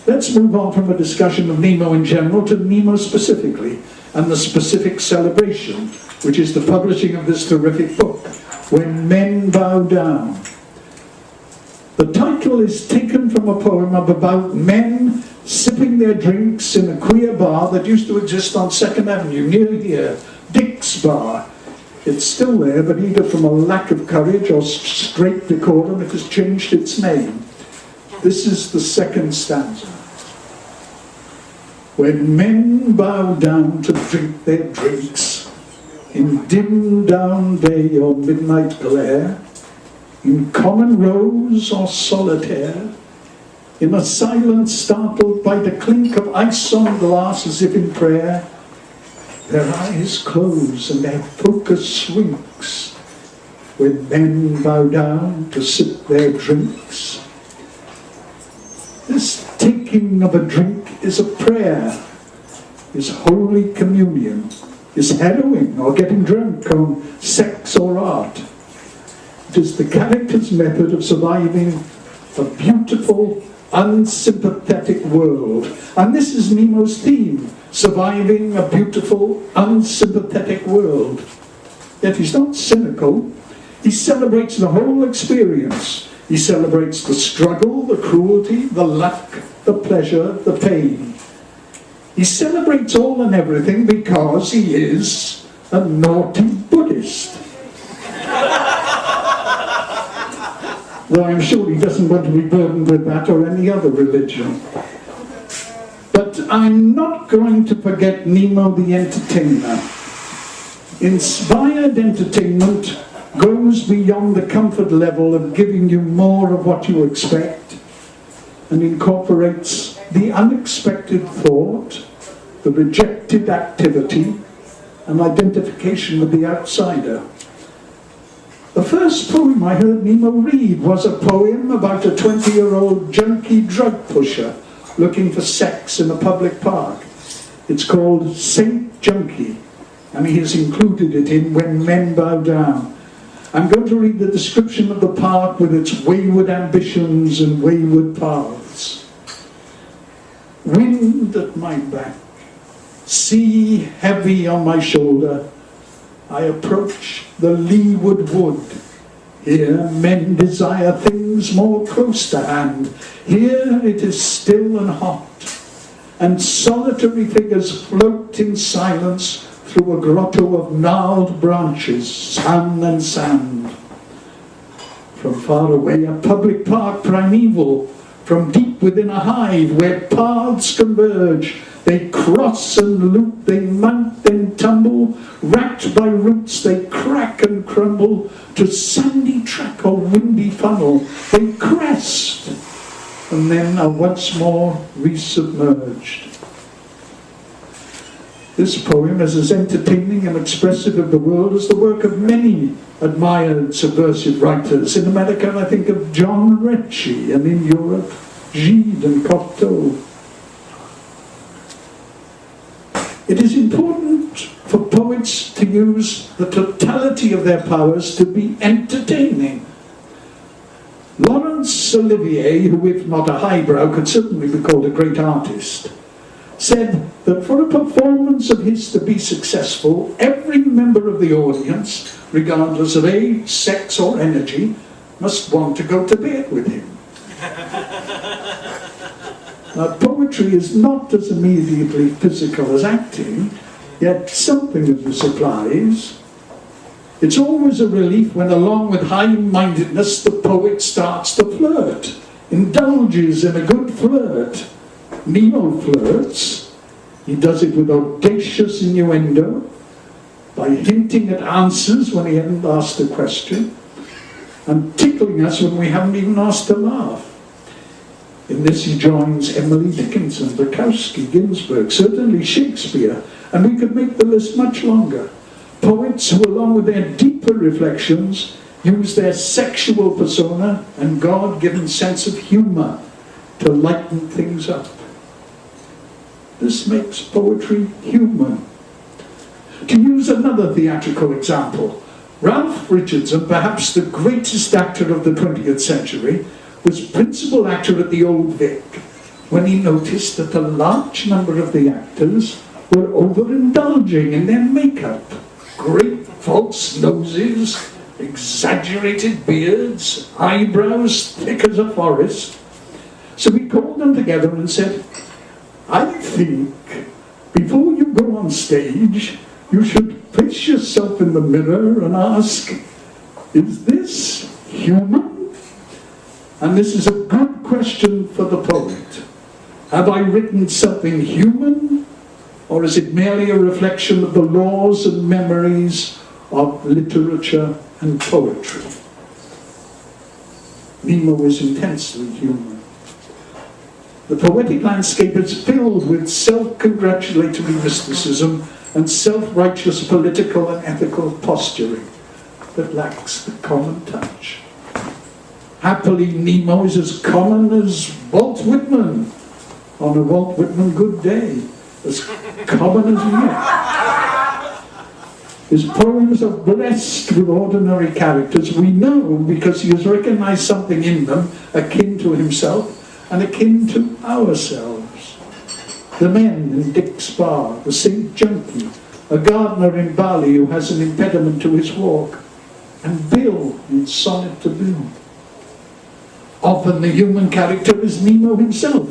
Let's move on from a discussion of Nemo in general to Nemo specifically, and the specific celebration, which is the publishing of this terrific book, When Men Bow Down. The title is taken from a poem about men sipping their drinks in a queer bar that used to exist on 2nd Avenue, near here, Dick's Bar. It's still there, but either from a lack of courage or straight decorum, it has changed its name. This is the second stanza. When men bow down to drink their drinks, in dim down day or midnight glare, in common rows or solitaire, in a silence startled by the clink of ice on glass as if in prayer, their eyes close and their focus shrinks. When men bow down to sip their drinks, this taking of a drink is a prayer, is Holy Communion, is heroin or getting drunk on sex or art. It is the character's method of surviving a beautiful, unsympathetic world. And this is Nemo's theme, surviving a beautiful, unsympathetic world. Yet he's not cynical. He celebrates the whole experience. He celebrates the struggle, the cruelty, the luck, the pleasure, the pain. He celebrates all and everything because he is a naughty Buddhist. Though I'm sure he doesn't want to be burdened with that or any other religion. But I'm not going to forget Nemo the entertainer. Inspired entertainment goes beyond the comfort level of giving you more of what you expect and incorporates the unexpected thought, the rejected activity, and identification with the outsider. The first poem I heard Nemo read was a poem about a 20-year-old junkie drug pusher looking for sex in a public park. It's called Saint Junkie, and he has included it in When Men Bow Down. I'm going to read the description of the park with its wayward ambitions and wayward paths. Wind at my back, sea heavy on my shoulder, I approach the leeward wood. Here men desire things more close to hand. Here it is still and hot, and solitary figures float in silence through a grotto of gnarled branches, sun and sand. From far away a public park primeval, from deep within a hive where paths converge, they cross and loop, they mount and tumble, racked by roots they crack and crumble, to sandy track or windy funnel they crest, and then are once more resubmerged. This poem is as entertaining and expressive of the world as the work of many admired subversive writers. In America, I think of John Ritchie, and in Europe, Gide and Cocteau. It is important for poets to use the totality of their powers to be entertaining. Laurence Olivier, who if not a highbrow could certainly be called a great artist, said that for a performance of his to be successful, every member of the audience, regardless of age, sex or energy, must want to go to bed with him. Now, poetry is not as immediately physical as acting, yet something of this applies. It's always a relief when, along with high-mindedness, the poet starts to flirt, indulges in a good flirt. Nemo flirts. He does it with audacious innuendo, by hinting at answers when he hasn't asked a question, and tickling us when we haven't even asked to laugh. In this he joins Emily Dickinson, Bukowski, Ginsberg, certainly Shakespeare, and we could make the list much longer. Poets who, along with their deeper reflections, use their sexual persona and God-given sense of humour to lighten things up. This makes poetry human. To use another theatrical example, Ralph Richardson, perhaps the greatest actor of the 20th century, was principal actor at the Old Vic. when he noticed that a large number of the actors were overindulging in their makeup. Great false noses, exaggerated beards, eyebrows thick as a forest. So we called them together and said, I think before you go on stage, you should face yourself in the mirror and ask, is this human? And this is a good question for the poet. Have I written something human, or is it merely a reflection of the laws and memories of literature and poetry? Nemo is intensely human. The poetic landscape is filled with self-congratulatory mysticism and self-righteous political and ethical posturing that lacks the common touch. Happily, Nemo is as common as Walt Whitman on a Walt Whitman good day, as common as yet. His poems are blessed with ordinary characters. We know because he has recognized something in them akin to himself and akin to ourselves. The men in Dick's Bar, the St. Junkie, a gardener in Bali who has an impediment to his walk, and Bill in Sonnet to Bill. Often the human character is Nemo himself,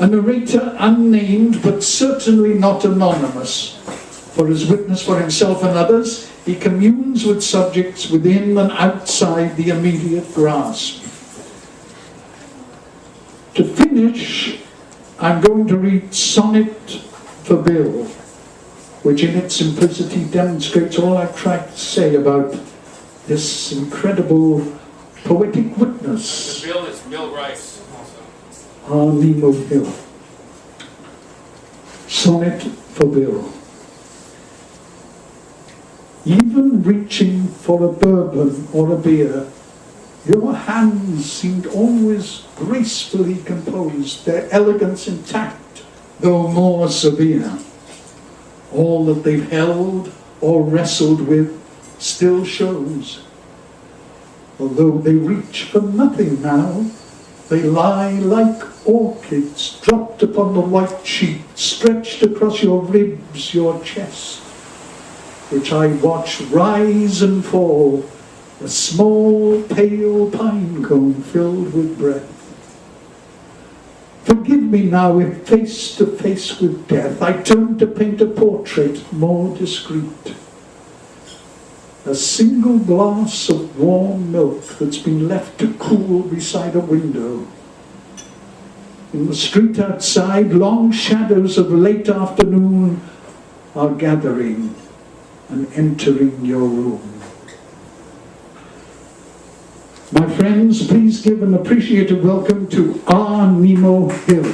a narrator unnamed but certainly not anonymous. For his witness for himself and others, he communes with subjects within and outside the immediate grasp. To finish, I'm going to read Sonnet for Bill, which in its simplicity demonstrates all I've tried to say about this incredible poetic witness. The Bill is Bill Rice also. Our Nemo Hill. Sonnet for Bill. Even reaching for a bourbon or a beer, your hands seemed always gracefully composed, their elegance intact, though more severe. All that they've held or wrestled with still shows. Although they reach for nothing now, they lie like orchids dropped upon the white sheet, stretched across your ribs, your chest, which I watch rise and fall, a small pale pine cone filled with breath. Forgive me now if face to face with death I turn to paint a portrait more discreet. A single glass of warm milk that's been left to cool beside a window. In the street outside, long shadows of late afternoon are gathering and entering your room. My friends, please give an appreciative welcome to our Nemo Hill.